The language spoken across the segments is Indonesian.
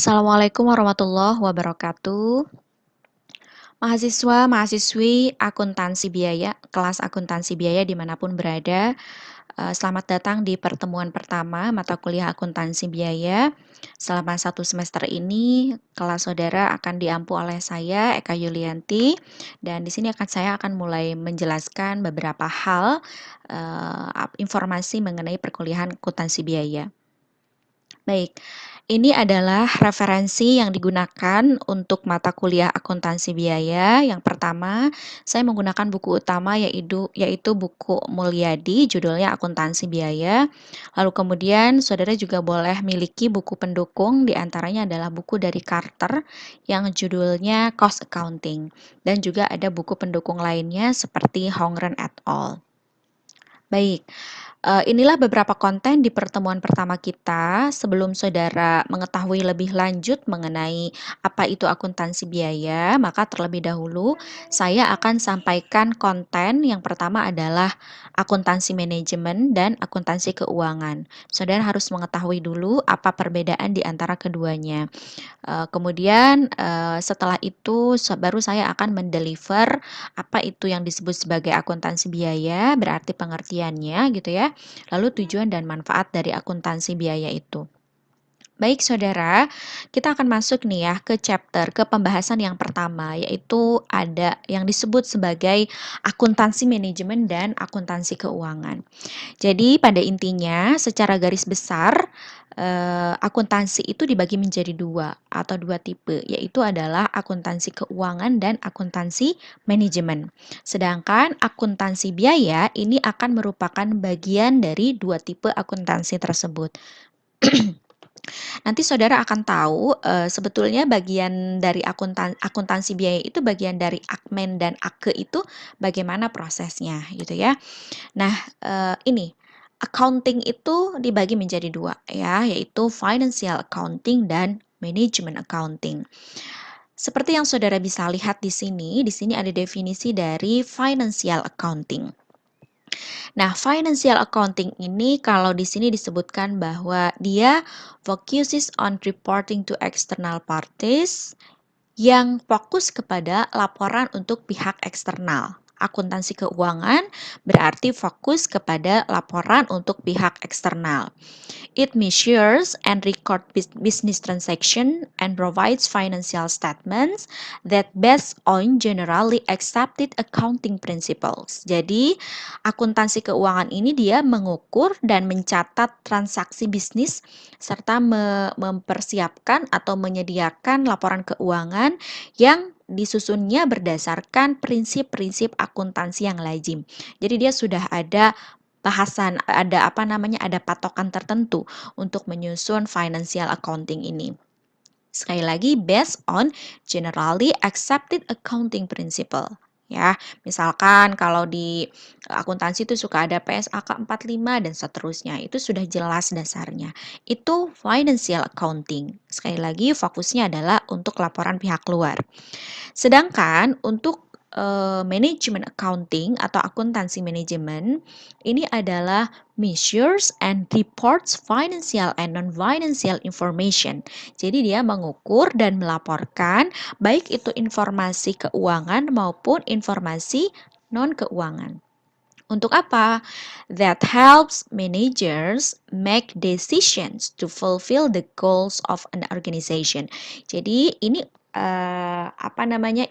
Assalamualaikum warahmatullahi wabarakatuh. Mahasiswa-mahasiswi akuntansi biaya, kelas akuntansi biaya dimanapun berada, selamat datang di pertemuan pertama mata kuliah akuntansi biaya. Selama 1 semester ini, kelas saudara akan diampu oleh saya, Eka Yulianti, dan di sini saya akan mulai menjelaskan beberapa hal, informasi mengenai perkuliahan akuntansi biaya. Baik, ini adalah referensi yang digunakan untuk mata kuliah akuntansi biaya. Yang pertama, saya menggunakan buku utama yaitu buku Mulyadi, judulnya Akuntansi Biaya. Lalu kemudian saudara juga boleh miliki buku pendukung, di antaranya adalah buku dari Carter yang judulnya Cost Accounting. Dan juga ada buku pendukung lainnya seperti Hongren et al. Baik, inilah beberapa konten di pertemuan pertama kita. Sebelum saudara mengetahui lebih lanjut mengenai apa itu akuntansi biaya, maka terlebih dahulu saya akan sampaikan konten yang pertama adalah akuntansi manajemen dan akuntansi keuangan. Saudara harus mengetahui dulu apa perbedaan di antara keduanya. Kemudian, setelah itu baru saya akan mendeliver apa itu yang disebut sebagai akuntansi biaya, berarti pengertiannya gitu ya, lalu tujuan dan manfaat dari akuntansi biaya itu. Baik saudara, kita akan masuk nih ya ke pembahasan yang pertama, yaitu ada yang disebut sebagai akuntansi manajemen dan akuntansi keuangan. Jadi pada intinya secara garis besar, akuntansi itu dibagi menjadi dua tipe, yaitu adalah akuntansi keuangan dan akuntansi manajemen. Sedangkan akuntansi biaya ini akan merupakan bagian dari dua tipe akuntansi tersebut. Nanti saudara akan tahu, sebetulnya bagian dari akuntansi biaya itu bagian dari Akmen dan Ake itu bagaimana prosesnya gitu ya. Nah, ini, accounting itu dibagi menjadi dua ya, yaitu financial accounting dan management accounting. Seperti yang saudara bisa lihat di sini ada definisi dari financial accounting. Nah, financial accounting ini kalau di sini disebutkan bahwa dia focuses on reporting to external parties yang fokus kepada laporan untuk pihak eksternal. Akuntansi keuangan berarti fokus kepada laporan untuk pihak eksternal. It measures and records business transaction and provides financial statements that based on generally accepted accounting principles. Jadi, akuntansi keuangan ini dia mengukur dan mencatat transaksi bisnis serta mempersiapkan atau menyediakan laporan keuangan yang disusunnya berdasarkan prinsip-prinsip akuntansi yang lazim. Jadi dia sudah ada bahasan, ada patokan tertentu untuk menyusun financial accounting ini. Sekali lagi, based on generally accepted accounting principle. Ya, misalkan kalau di akuntansi itu suka ada PSAK 45 dan seterusnya, itu sudah jelas dasarnya. Itu financial accounting. Sekali lagi, fokusnya adalah untuk laporan pihak luar. Sedangkan untuk manajemen accounting atau akuntansi manajemen ini adalah measures and reports financial and non-financial information. Jadi dia mengukur dan melaporkan baik itu informasi keuangan maupun informasi non-keuangan. Untuk apa? That helps managers make decisions to fulfill the goals of an organization. Jadi ini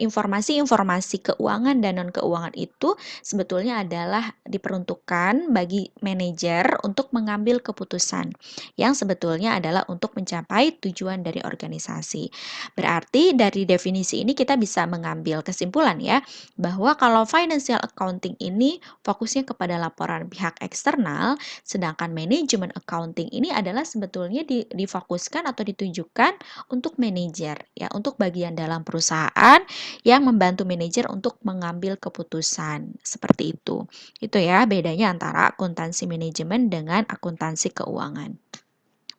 informasi-informasi keuangan dan non keuangan itu sebetulnya adalah diperuntukkan bagi manajer untuk mengambil keputusan yang sebetulnya adalah untuk mencapai tujuan dari organisasi. Berarti dari definisi ini kita bisa mengambil kesimpulan ya bahwa kalau financial accounting ini fokusnya kepada laporan pihak eksternal, sedangkan manajemen accounting ini adalah sebetulnya difokuskan atau ditujukan untuk manajer ya, untuk bagian dalam perusahaan yang membantu manajer untuk mengambil keputusan. Seperti itu. Itu ya bedanya antara akuntansi manajemen dengan akuntansi keuangan.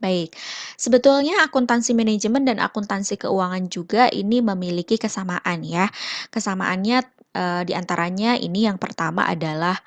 Baik, sebetulnya akuntansi manajemen dan akuntansi keuangan juga ini memiliki kesamaan ya. Kesamaannya di antaranya ini yang pertama adalah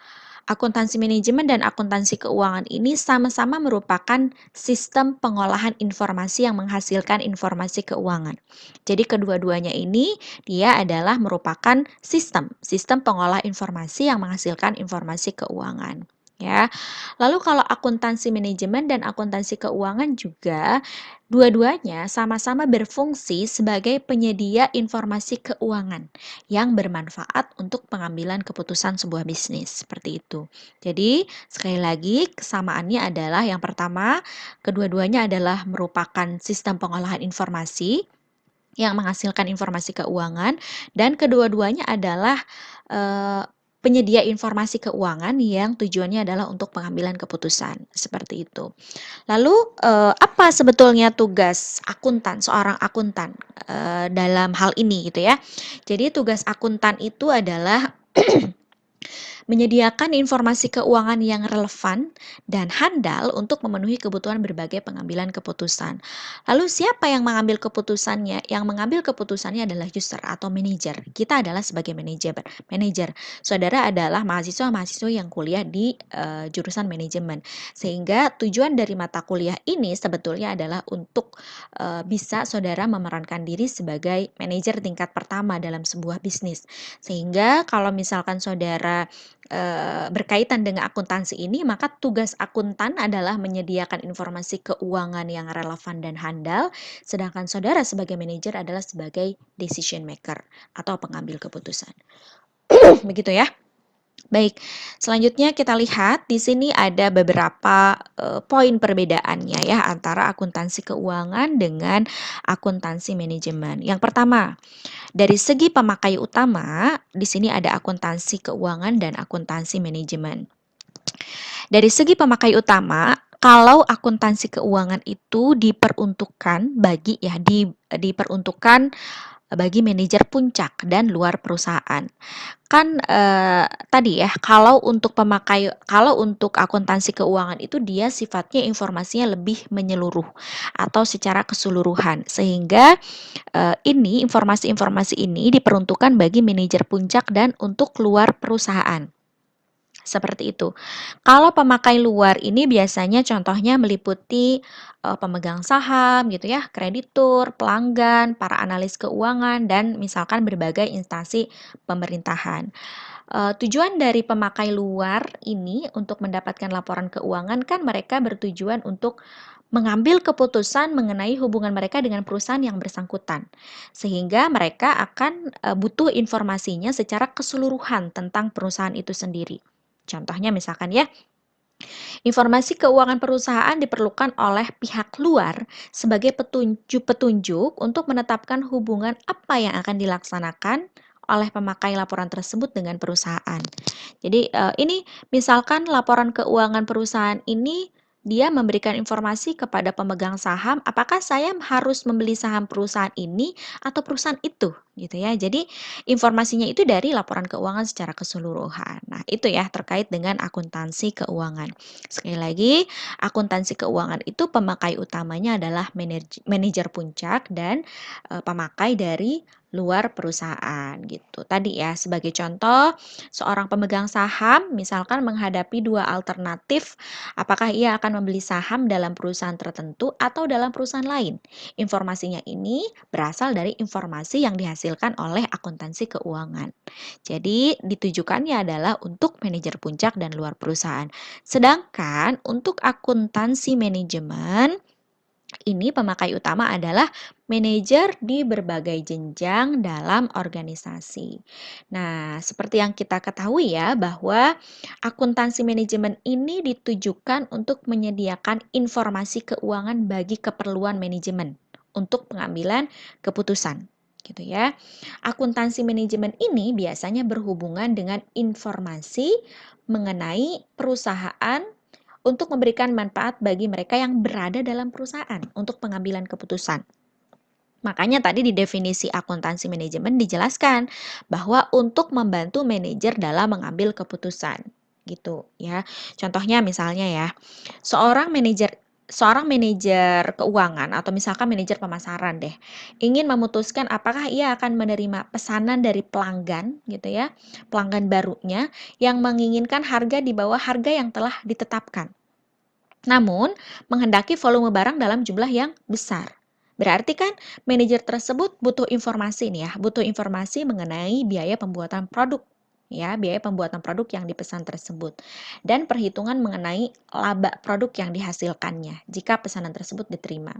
Akuntansi manajemen dan akuntansi keuangan ini sama-sama merupakan sistem pengolahan informasi yang menghasilkan informasi keuangan. Jadi kedua-duanya ini dia adalah merupakan sistem pengolah informasi yang menghasilkan informasi keuangan, ya. Lalu kalau akuntansi manajemen dan akuntansi keuangan juga dua-duanya sama-sama berfungsi sebagai penyedia informasi keuangan yang bermanfaat untuk pengambilan keputusan sebuah bisnis, seperti itu. Jadi, sekali lagi kesamaannya adalah yang pertama, kedua-duanya adalah merupakan sistem pengolahan informasi yang menghasilkan informasi keuangan dan kedua-duanya adalah, penyedia informasi keuangan yang tujuannya adalah untuk pengambilan keputusan, seperti itu. Lalu, apa sebetulnya tugas seorang akuntan, dalam hal ini gitu ya. Jadi tugas akuntan itu adalah menyediakan informasi keuangan yang relevan dan handal untuk memenuhi kebutuhan berbagai pengambilan keputusan. Lalu siapa yang mengambil keputusannya? Yang mengambil keputusannya adalah user atau manajer. Kita adalah sebagai manajer. Saudara adalah mahasiswa-mahasiswa yang kuliah di jurusan manajemen. Sehingga tujuan dari mata kuliah ini sebetulnya adalah untuk bisa saudara memerankan diri sebagai manajer tingkat pertama dalam sebuah bisnis. Sehingga kalau misalkan saudara berkaitan dengan akuntansi ini, maka tugas akuntan adalah menyediakan informasi keuangan yang relevan dan handal, sedangkan saudara sebagai manajer adalah sebagai decision maker atau pengambil keputusan. Begitu ya. Baik, selanjutnya kita lihat di sini ada beberapa poin perbedaannya ya antara akuntansi keuangan dengan akuntansi manajemen. Yang pertama, dari segi pemakai utama, di sini ada akuntansi keuangan dan akuntansi manajemen. Dari segi pemakai utama, kalau akuntansi keuangan itu diperuntukkan bagi manajer puncak dan luar perusahaan. Kan, tadi ya, kalau untuk akuntansi keuangan itu dia sifatnya informasinya lebih menyeluruh atau secara keseluruhan, sehingga informasi-informasi ini diperuntukkan bagi manajer puncak dan untuk luar perusahaan. Seperti itu. Kalau pemakai luar ini biasanya contohnya meliputi, pemegang saham gitu ya, kreditur, pelanggan, para analis keuangan, dan misalkan berbagai instansi pemerintahan. Tujuan dari pemakai luar ini untuk mendapatkan laporan keuangan kan mereka bertujuan untuk mengambil keputusan mengenai hubungan mereka dengan perusahaan yang bersangkutan. Sehingga mereka akan, butuh informasinya secara keseluruhan tentang perusahaan itu sendiri. Contohnya misalkan ya, informasi keuangan perusahaan diperlukan oleh pihak luar sebagai petunjuk untuk menetapkan hubungan apa yang akan dilaksanakan oleh pemakai laporan tersebut dengan perusahaan. Jadi, ini misalkan laporan keuangan perusahaan ini dia memberikan informasi kepada pemegang saham, apakah saya harus membeli saham perusahaan ini atau perusahaan itu, gitu ya. Jadi informasinya itu dari laporan keuangan secara keseluruhan. Nah, itu ya terkait dengan akuntansi keuangan. Sekali lagi, akuntansi keuangan itu pemakai utamanya adalah manajer puncak dan pemakai dari luar perusahaan gitu. Tadi ya sebagai contoh, seorang pemegang saham misalkan menghadapi dua alternatif, apakah ia akan membeli saham dalam perusahaan tertentu atau dalam perusahaan lain. Informasinya ini berasal dari informasi yang dihasilkan oleh akuntansi keuangan. Jadi ditujukannya adalah untuk manajer puncak dan luar perusahaan. Sedangkan untuk akuntansi manajemen, ini pemakai utama adalah manajer di berbagai jenjang dalam organisasi. Nah, seperti yang kita ketahui ya, bahwa akuntansi manajemen ini ditujukan untuk menyediakan informasi keuangan bagi keperluan manajemen untuk pengambilan keputusan. Gitu ya. Akuntansi manajemen ini biasanya berhubungan dengan informasi mengenai perusahaan untuk memberikan manfaat bagi mereka yang berada dalam perusahaan untuk pengambilan keputusan. Makanya tadi di definisi akuntansi manajemen dijelaskan bahwa untuk membantu manajer dalam mengambil keputusan gitu ya. Contohnya misalnya ya, seorang manajer seorang manajer keuangan atau misalkan manajer pemasaran deh, ingin memutuskan apakah ia akan menerima pesanan dari pelanggan gitu ya, pelanggan barunya yang menginginkan harga di bawah harga yang telah ditetapkan. Namun, menghendaki volume barang dalam jumlah yang besar. Berarti kan manajer tersebut butuh informasi nih ya, butuh informasi mengenai biaya pembuatan produk ya, biaya pembuatan produk yang dipesan tersebut dan perhitungan mengenai laba produk yang dihasilkannya jika pesanan tersebut diterima.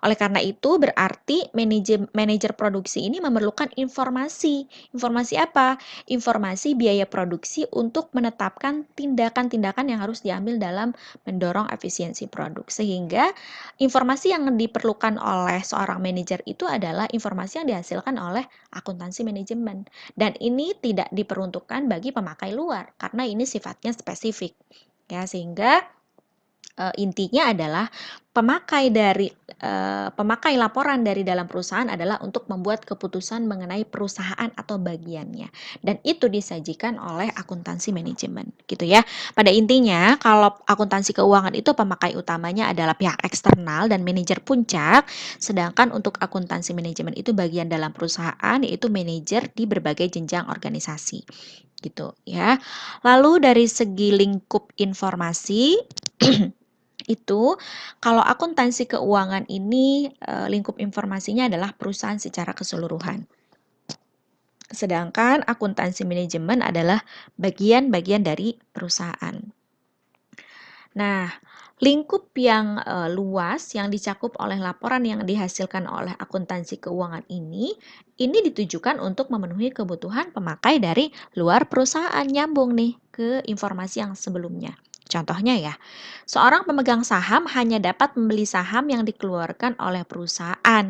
Oleh karena itu, berarti manajer produksi ini memerlukan informasi. Informasi apa? Informasi biaya produksi untuk menetapkan tindakan-tindakan yang harus diambil dalam mendorong efisiensi produk. Sehingga informasi yang diperlukan oleh seorang manajer itu adalah informasi yang dihasilkan oleh akuntansi manajemen. Dan ini tidak diperuntukkan bagi pemakai luar karena ini sifatnya spesifik. Ya, sehingga intinya adalah pemakai laporan dari dalam perusahaan adalah untuk membuat keputusan mengenai perusahaan atau bagiannya, dan itu disajikan oleh akuntansi manajemen, gitu ya. Pada intinya, kalau akuntansi keuangan itu pemakai utamanya adalah pihak eksternal dan manajer puncak, sedangkan untuk akuntansi manajemen itu bagian dalam perusahaan, yaitu manajer di berbagai jenjang organisasi, gitu ya. Lalu dari segi lingkup informasi itu, kalau akuntansi keuangan ini, lingkup informasinya adalah perusahaan secara keseluruhan. Sedangkan akuntansi manajemen adalah bagian-bagian dari perusahaan. Nah, lingkup yang, luas yang dicakup oleh laporan yang dihasilkan oleh akuntansi keuangan ini ditujukan untuk memenuhi kebutuhan pemakai dari luar perusahaan, nyambung nih ke informasi yang sebelumnya. Contohnya ya, seorang pemegang saham hanya dapat membeli saham yang dikeluarkan oleh perusahaan.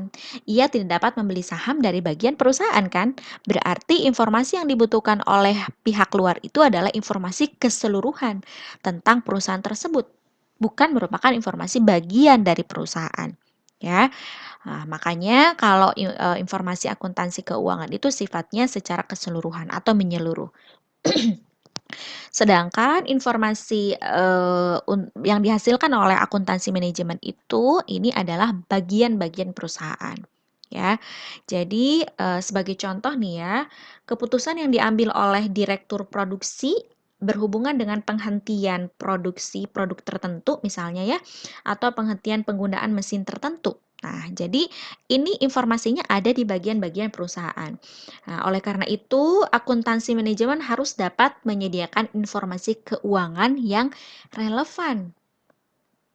Ia tidak dapat membeli saham dari bagian perusahaan kan? Berarti informasi yang dibutuhkan oleh pihak luar itu adalah informasi keseluruhan tentang perusahaan tersebut, bukan merupakan informasi bagian dari perusahaan, ya. Nah, makanya kalau informasi akuntansi keuangan itu sifatnya secara keseluruhan atau menyeluruh. Sedangkan informasi, yang dihasilkan oleh akuntansi manajemen itu, ini adalah bagian-bagian perusahaan, ya. Jadi, sebagai contoh nih ya, keputusan yang diambil oleh direktur produksi berhubungan dengan penghentian produksi produk tertentu misalnya ya, atau penghentian penggunaan mesin tertentu. Nah, jadi ini informasinya ada di bagian-bagian perusahaan. Nah, oleh karena itu, akuntansi manajemen harus dapat menyediakan informasi keuangan yang relevan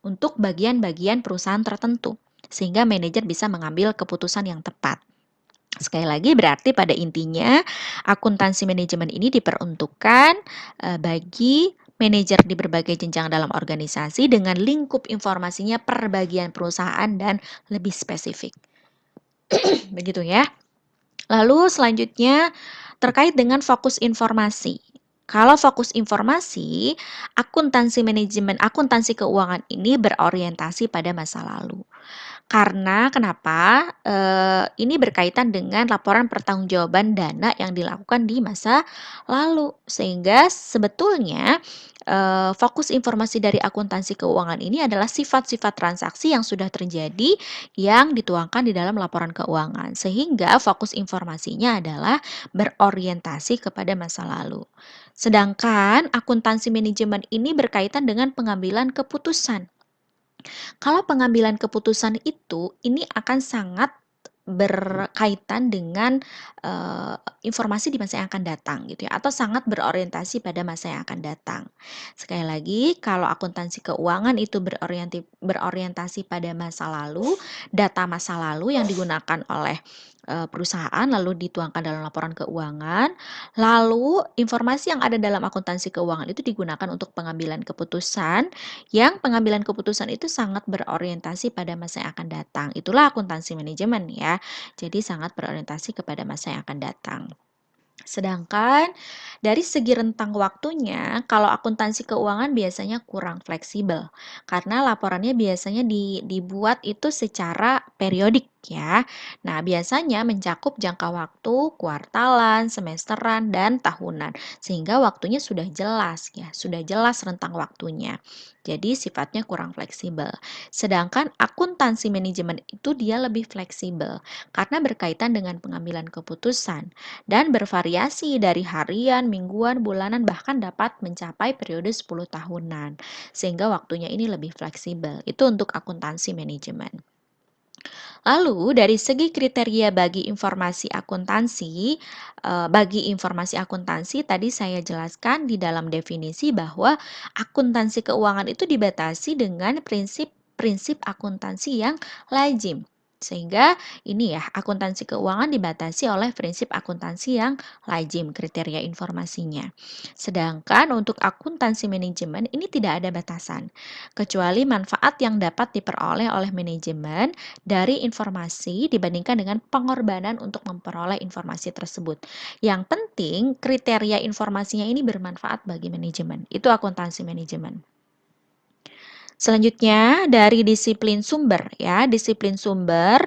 untuk bagian-bagian perusahaan tertentu, sehingga manajer bisa mengambil keputusan yang tepat. Sekali lagi, berarti pada intinya, akuntansi manajemen ini diperuntukkan bagi manajer di berbagai jenjang dalam organisasi dengan lingkup informasinya per bagian perusahaan dan lebih spesifik. Begitu ya. Lalu selanjutnya terkait dengan fokus informasi. Kalau fokus informasi, akuntansi keuangan ini berorientasi pada masa lalu. Karena kenapa? Ini berkaitan dengan laporan pertanggungjawaban dana yang dilakukan di masa lalu. Sehingga sebetulnya, fokus informasi dari akuntansi keuangan ini adalah sifat-sifat transaksi yang sudah terjadi yang dituangkan di dalam laporan keuangan. Sehingga fokus informasinya adalah berorientasi kepada masa lalu. Sedangkan akuntansi manajemen ini berkaitan dengan pengambilan keputusan. Kalau pengambilan keputusan itu, ini akan sangat berkaitan dengan, informasi di masa yang akan datang gitu ya, atau sangat berorientasi pada masa yang akan datang. Sekali lagi, kalau akuntansi keuangan itu berorientasi pada masa lalu, data masa lalu yang digunakan oleh, perusahaan lalu dituangkan dalam laporan keuangan, lalu informasi yang ada dalam akuntansi keuangan itu digunakan untuk pengambilan keputusan yang pengambilan keputusan itu sangat berorientasi pada masa yang akan datang. Itulah akuntansi manajemen ya. Jadi sangat berorientasi kepada masa yang akan datang. Sedangkan dari segi rentang waktunya, kalau akuntansi keuangan biasanya kurang fleksibel karena laporannya biasanya dibuat itu secara periodik ya. Nah, biasanya mencakup jangka waktu kuartalan, semesteran, dan tahunan, sehingga waktunya sudah jelas ya, sudah jelas rentang waktunya. Jadi sifatnya kurang fleksibel. Sedangkan akuntansi manajemen itu dia lebih fleksibel karena berkaitan dengan pengambilan keputusan dan bervariasi dari harian, mingguan, bulanan, bahkan dapat mencapai periode 10 tahunan. Sehingga waktunya ini lebih fleksibel. Itu untuk akuntansi manajemen. Lalu dari segi kriteria bagi informasi akuntansi tadi saya jelaskan di dalam definisi bahwa akuntansi keuangan itu dibatasi dengan prinsip-prinsip akuntansi yang lazim. Sehingga ini ya, akuntansi keuangan dibatasi oleh prinsip akuntansi yang lazim kriteria informasinya. Sedangkan untuk akuntansi manajemen ini tidak ada batasan, kecuali manfaat yang dapat diperoleh oleh manajemen dari informasi dibandingkan dengan pengorbanan untuk memperoleh informasi tersebut. Yang penting kriteria informasinya ini bermanfaat bagi manajemen. Itu akuntansi manajemen. Selanjutnya dari disiplin sumber ya, disiplin sumber,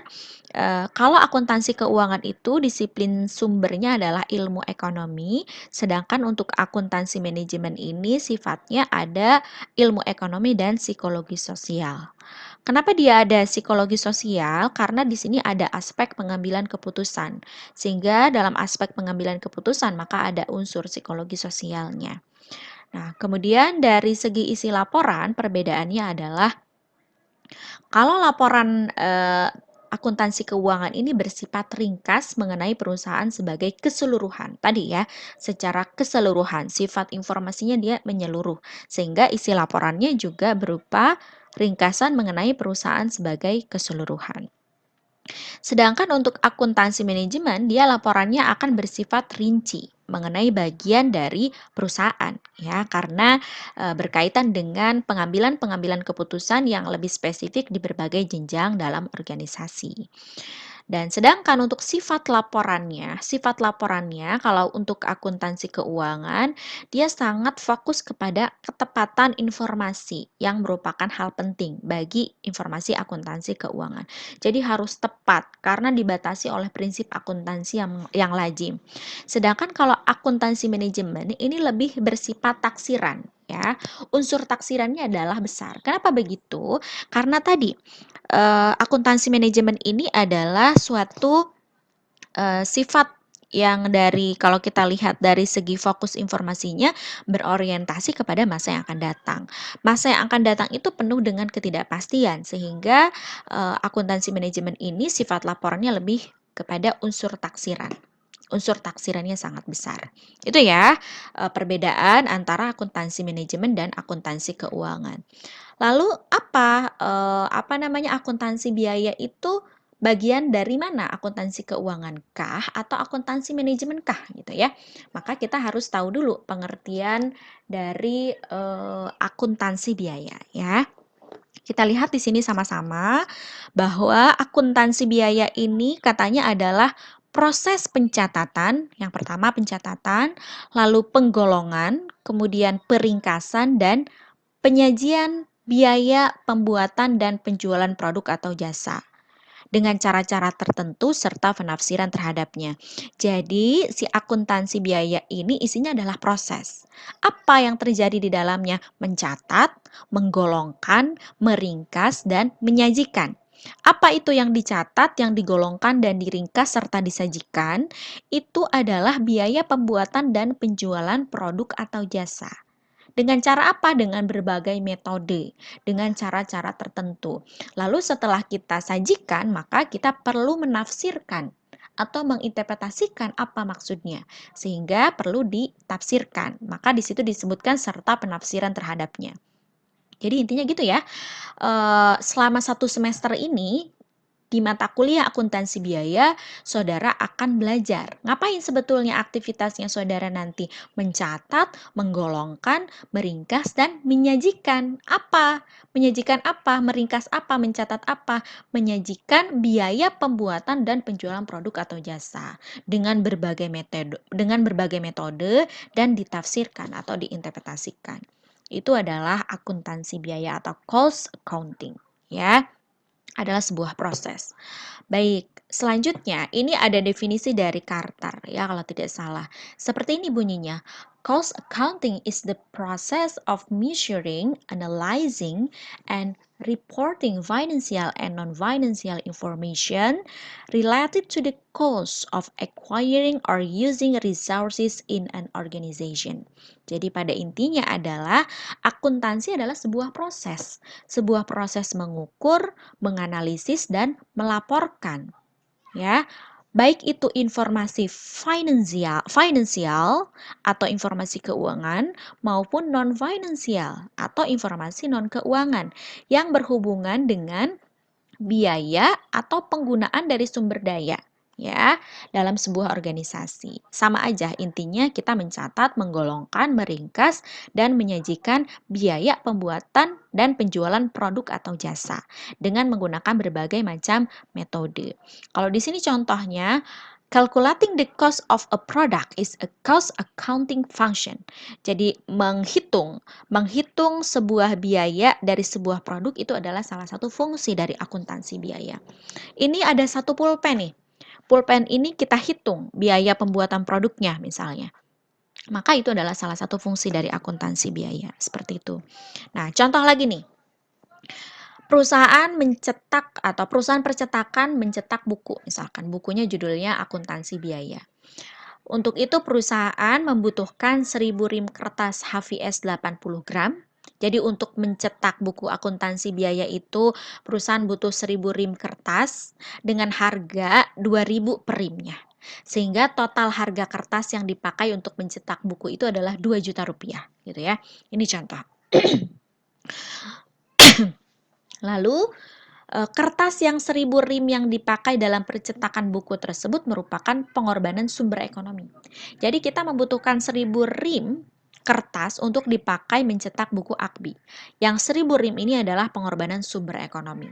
kalau akuntansi keuangan itu disiplin sumbernya adalah ilmu ekonomi, sedangkan untuk akuntansi manajemen ini sifatnya ada ilmu ekonomi dan psikologi sosial. Kenapa dia ada psikologi sosial? Karena di sini ada aspek pengambilan keputusan, sehingga dalam aspek pengambilan keputusan maka ada unsur psikologi sosialnya. Nah, kemudian dari segi isi laporan, perbedaannya adalah kalau laporan akuntansi keuangan ini bersifat ringkas mengenai perusahaan sebagai keseluruhan. Tadi ya, secara keseluruhan, sifat informasinya dia menyeluruh, sehingga isi laporannya juga berupa ringkasan mengenai perusahaan sebagai keseluruhan. Sedangkan untuk akuntansi manajemen, dia laporannya akan bersifat rinci mengenai bagian dari perusahaan ya, karena berkaitan dengan pengambilan-pengambilan keputusan yang lebih spesifik di berbagai jenjang dalam organisasi. Dan sedangkan untuk sifat laporannya kalau untuk akuntansi keuangan, dia sangat fokus kepada ketepatan informasi yang merupakan hal penting bagi informasi akuntansi keuangan. Jadi harus tepat karena dibatasi oleh prinsip akuntansi yang lazim. Sedangkan kalau akuntansi manajemen ini lebih bersifat taksiran ya. Unsur taksirannya adalah besar. Kenapa begitu? Karena tadi akuntansi manajemen ini adalah suatu sifat yang dari kalau kita lihat dari segi fokus informasinya berorientasi kepada masa yang akan datang. Masa yang akan datang itu penuh dengan ketidakpastian sehingga akuntansi manajemen ini sifat laporannya lebih kepada unsur taksiran. Unsur taksirannya sangat besar. Itu ya perbedaan antara akuntansi manajemen dan akuntansi keuangan. Lalu apa namanya, akuntansi biaya itu bagian dari mana? Akuntansi keuangan kah atau akuntansi manajemen kah gitu ya. Maka kita harus tahu dulu pengertian dari, akuntansi biaya ya. Kita lihat di sini sama-sama bahwa akuntansi biaya ini katanya adalah proses pencatatan, yang pertama pencatatan, lalu penggolongan, kemudian peringkasan dan penyajian biaya pembuatan dan penjualan produk atau jasa dengan cara-cara tertentu serta penafsiran terhadapnya. Jadi, si akuntansi biaya ini isinya adalah proses. Apa yang terjadi di dalamnya? Mencatat, menggolongkan, meringkas, dan menyajikan. Apa itu yang dicatat, yang digolongkan, dan diringkas serta disajikan? Itu adalah biaya pembuatan dan penjualan produk atau jasa. Dengan cara apa? Dengan berbagai metode, dengan cara-cara tertentu. Lalu setelah kita sajikan, maka kita perlu menafsirkan atau menginterpretasikan apa maksudnya, sehingga perlu ditafsirkan. Maka di situ disebutkan serta penafsiran terhadapnya. Jadi intinya gitu ya, selama 1 semester ini di mata kuliah akuntansi biaya, saudara akan belajar. Ngapain sebetulnya aktivitasnya saudara nanti? Mencatat, menggolongkan, meringkas, dan menyajikan. Apa? Menyajikan apa? Meringkas apa? Mencatat apa? Menyajikan biaya pembuatan dan penjualan produk atau jasa dengan berbagai metode dan ditafsirkan atau diinterpretasikan. Itu adalah akuntansi biaya atau cost accounting, ya. adalah sebuah proses. Baik, selanjutnya ini ada definisi dari Carter ya kalau tidak salah. Seperti ini bunyinya. Cost accounting is the process of measuring, analyzing, and reporting financial and non-financial information related to the cost of acquiring or using resources in an organization. Jadi pada intinya adalah akuntansi adalah sebuah proses mengukur, menganalisis dan melaporkan ya. Baik itu informasi finansial atau informasi keuangan maupun non finansial atau informasi non keuangan yang berhubungan dengan biaya atau penggunaan dari sumber daya ya dalam sebuah organisasi. Sama aja intinya kita mencatat, menggolongkan, meringkas dan menyajikan biaya pembuatan dan penjualan produk atau jasa dengan menggunakan berbagai macam metode. Kalau di sini contohnya calculating the cost of a product is a cost accounting function. Jadi menghitung sebuah biaya dari sebuah produk itu adalah salah satu fungsi dari akuntansi biaya. Ini ada satu pulpen nih. Pulpen ini kita hitung biaya pembuatan produknya misalnya. Maka itu adalah salah satu fungsi dari akuntansi biaya, seperti itu. Nah, contoh lagi nih. Perusahaan mencetak atau perusahaan percetakan mencetak buku, misalkan bukunya judulnya akuntansi biaya. Untuk itu perusahaan membutuhkan 1000 rim kertas HVS 80 gram. Jadi untuk mencetak buku akuntansi biaya itu perusahaan butuh 1000 rim kertas dengan harga 2000 per rimnya. Sehingga total harga kertas yang dipakai untuk mencetak buku itu adalah 2 juta rupiah gitu ya. Ini contoh. Lalu kertas yang 1000 rim yang dipakai dalam percetakan buku tersebut merupakan pengorbanan sumber ekonomi. Jadi kita membutuhkan 1000 rim kertas untuk dipakai mencetak buku AKBI. Yang 1000 rim ini adalah pengorbanan sumber ekonomi.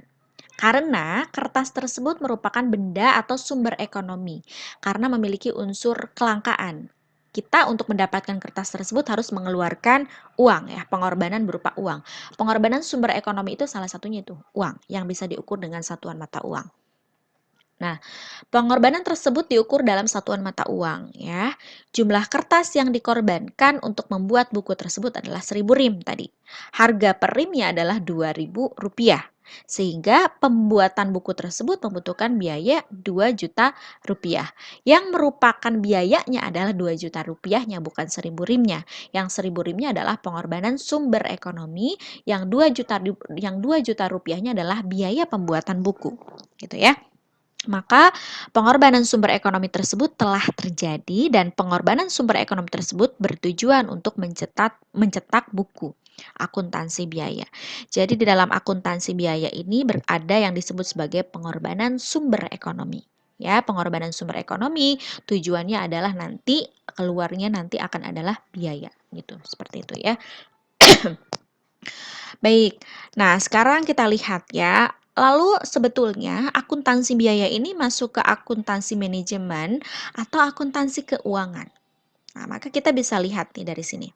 Karena kertas tersebut merupakan benda atau sumber ekonomi karena memiliki unsur kelangkaan. Kita untuk mendapatkan kertas tersebut harus mengeluarkan uang ya, pengorbanan berupa uang. Pengorbanan sumber ekonomi itu salah satunya itu uang yang bisa diukur dengan satuan mata uang. Nah, pengorbanan tersebut diukur dalam satuan mata uang ya. Jumlah kertas yang dikorbankan untuk membuat buku tersebut adalah 1000 rim tadi. Harga per rimnya adalah 2000 rupiah. Sehingga pembuatan buku tersebut membutuhkan biaya 2 juta rupiah. Yang merupakan biayanya adalah 2 juta rupiahnya bukan 1000 rimnya. Yang 1000 rimnya adalah pengorbanan sumber ekonomi, yang 2 juta rupiahnya adalah biaya pembuatan buku. Gitu ya. Maka pengorbanan sumber ekonomi tersebut telah terjadi dan pengorbanan sumber ekonomi tersebut bertujuan untuk mencetak buku akuntansi biaya. Jadi di dalam akuntansi biaya ini berada yang disebut sebagai pengorbanan sumber ekonomi. Ya, pengorbanan sumber ekonomi tujuannya adalah nanti keluarnya nanti akan adalah biaya gitu. Seperti itu ya. Baik. Nah, sekarang kita lihat ya. Lalu sebetulnya akuntansi biaya ini masuk ke akuntansi manajemen atau akuntansi keuangan. Nah, maka kita bisa lihat nih dari sini.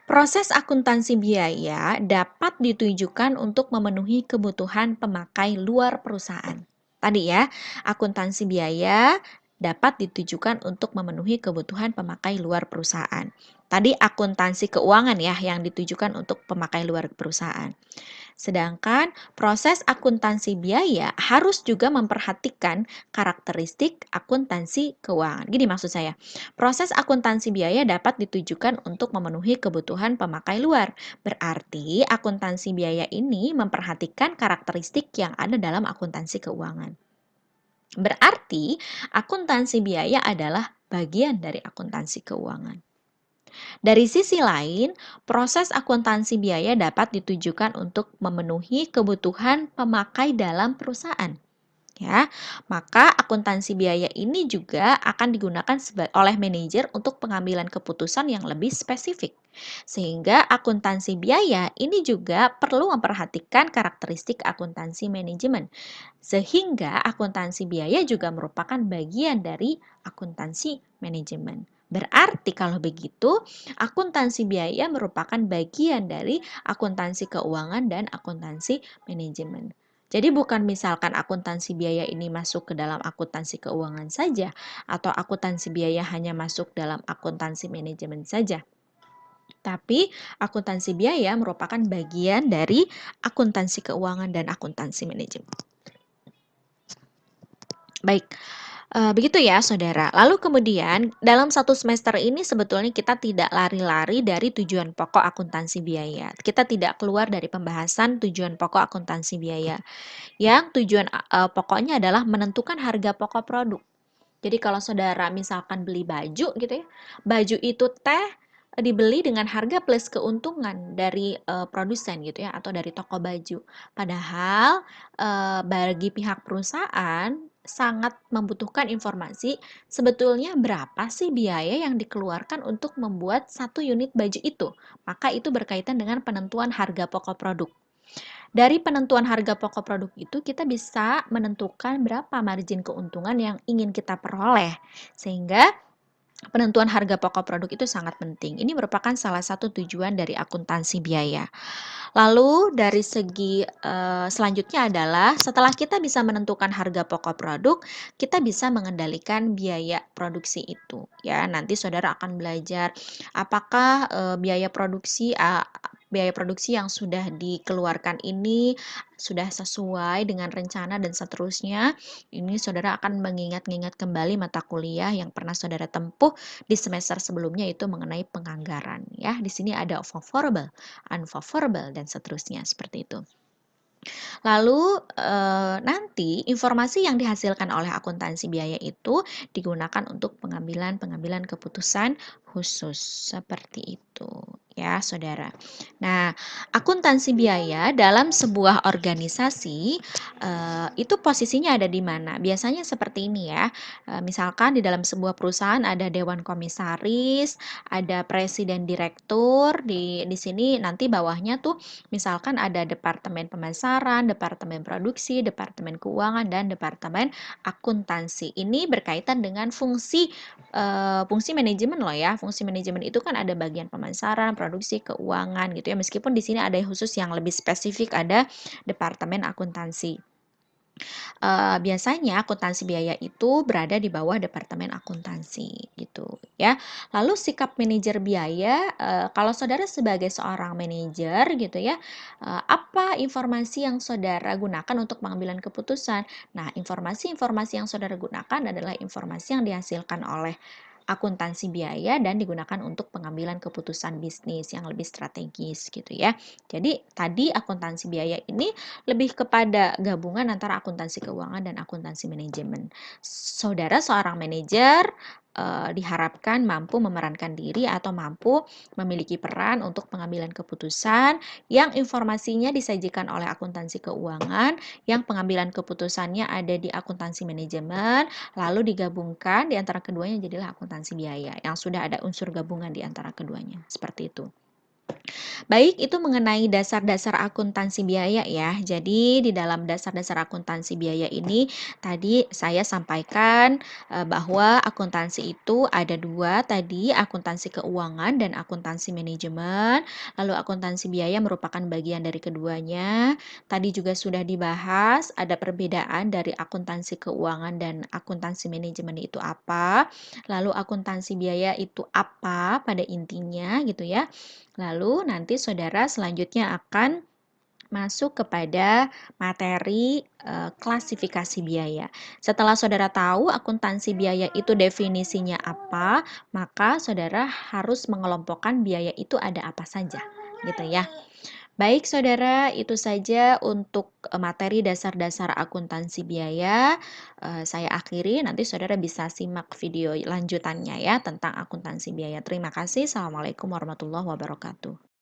Proses akuntansi biaya dapat ditujukan untuk memenuhi kebutuhan pemakai luar perusahaan. Tadi ya, akuntansi biaya dapat ditujukan untuk memenuhi kebutuhan pemakai luar perusahaan. Tadi akuntansi keuangan ya yang ditujukan untuk pemakai luar perusahaan. Sedangkan proses akuntansi biaya harus juga memperhatikan karakteristik akuntansi keuangan. Gini maksud saya, proses akuntansi biaya dapat ditujukan untuk memenuhi kebutuhan pemakai luar. Berarti akuntansi biaya ini memperhatikan karakteristik yang ada dalam akuntansi keuangan. Berarti akuntansi biaya adalah bagian dari akuntansi keuangan. Dari sisi lain, proses akuntansi biaya dapat ditujukan untuk memenuhi kebutuhan pemakai dalam perusahaan. Ya, maka akuntansi biaya ini juga akan digunakan oleh manajer untuk pengambilan keputusan yang lebih spesifik. Sehingga akuntansi biaya ini juga perlu memperhatikan karakteristik akuntansi manajemen. Sehingga akuntansi biaya juga merupakan bagian dari akuntansi manajemen. Berarti kalau begitu, akuntansi biaya merupakan bagian dari akuntansi keuangan dan akuntansi manajemen. Jadi bukan misalkan akuntansi biaya ini masuk ke dalam akuntansi keuangan saja, atau akuntansi biaya hanya masuk dalam akuntansi manajemen saja. Tapi akuntansi biaya merupakan bagian dari akuntansi keuangan dan akuntansi manajemen. Baik, begitu ya Saudara. Lalu kemudian dalam satu semester ini sebetulnya kita tidak lari-lari dari tujuan pokok akuntansi biaya. Kita tidak keluar dari pembahasan tujuan pokok akuntansi biaya, yang tujuan pokoknya adalah menentukan harga pokok produk. Jadi kalau Saudara misalkan beli baju gitu ya, baju itu teh dibeli dengan harga plus keuntungan dari, produsen gitu ya atau dari toko baju. Padahal, bagi pihak perusahaan sangat membutuhkan informasi sebetulnya berapa sih biaya yang dikeluarkan untuk membuat satu unit baju itu. Maka itu berkaitan dengan penentuan harga pokok produk. Dari penentuan harga pokok produk itu kita bisa menentukan berapa margin keuntungan yang ingin kita peroleh. Sehingga penentuan harga pokok produk itu sangat penting. Ini merupakan salah satu tujuan dari akuntansi biaya. Lalu dari segi, selanjutnya adalah setelah kita bisa menentukan harga pokok produk, kita bisa mengendalikan biaya produksi itu ya. Nanti Saudara akan belajar apakah, biaya produksi yang sudah dikeluarkan ini sudah sesuai dengan rencana dan seterusnya. Ini Saudara akan mengingat-ingat kembali mata kuliah yang pernah Saudara tempuh di semester sebelumnya itu mengenai penganggaran ya. Di sini ada favorable, unfavorable, dan seterusnya, seperti itu. Lalu, nanti informasi yang dihasilkan oleh akuntansi biaya itu digunakan untuk pengambilan-pengambilan keputusan khusus, seperti itu ya, Saudara. Nah, akuntansi biaya dalam sebuah organisasi, itu posisinya ada di mana? Biasanya seperti ini ya, misalkan di dalam sebuah perusahaan ada dewan komisaris, ada presiden direktur, di sini nanti bawahnya tuh misalkan ada departemen pemasaran, departemen produksi, departemen keuangan, dan departemen akuntansi. Ini berkaitan dengan fungsi manajemen loh ya. Fungsi manajemen itu kan ada bagian pemasaran, produksi, keuangan gitu ya. Meskipun di sini ada khusus yang lebih spesifik, ada departemen akuntansi. Biasanya akuntansi biaya itu berada di bawah departemen akuntansi gitu ya. Lalu sikap manajer biaya, kalau Saudara sebagai seorang manajer gitu ya, apa informasi yang Saudara gunakan untuk pengambilan keputusan? Nah, informasi-informasi yang Saudara gunakan adalah informasi yang dihasilkan oleh akuntansi biaya dan digunakan untuk pengambilan keputusan bisnis yang lebih strategis gitu ya. Jadi tadi akuntansi biaya ini lebih kepada gabungan antara akuntansi keuangan dan akuntansi manajemen. Saudara seorang manajer, diharapkan mampu memerankan diri atau mampu memiliki peran untuk pengambilan keputusan yang informasinya disajikan oleh akuntansi keuangan, yang pengambilan keputusannya ada di akuntansi manajemen, lalu digabungkan di antara keduanya jadilah akuntansi biaya, yang sudah ada unsur gabungan di antara keduanya, seperti itu. Baik, itu mengenai dasar-dasar akuntansi biaya ya. Jadi di dalam dasar-dasar akuntansi biaya ini tadi saya sampaikan bahwa akuntansi itu ada dua tadi, akuntansi keuangan dan akuntansi manajemen. Lalu akuntansi biaya merupakan bagian dari keduanya. Tadi juga sudah dibahas ada perbedaan dari akuntansi keuangan dan akuntansi manajemen itu apa. Lalu akuntansi biaya itu apa pada intinya gitu ya. Lalu nanti Saudara selanjutnya akan masuk kepada materi klasifikasi biaya. Setelah Saudara tahu akuntansi biaya itu definisinya apa, maka Saudara harus mengelompokkan biaya itu ada apa saja, gitu ya. Baik Saudara, itu saja untuk materi dasar-dasar akuntansi biaya. Saya akhiri, nanti Saudara bisa simak video lanjutannya ya tentang akuntansi biaya. Terima kasih. Assalamualaikum warahmatullahi wabarakatuh.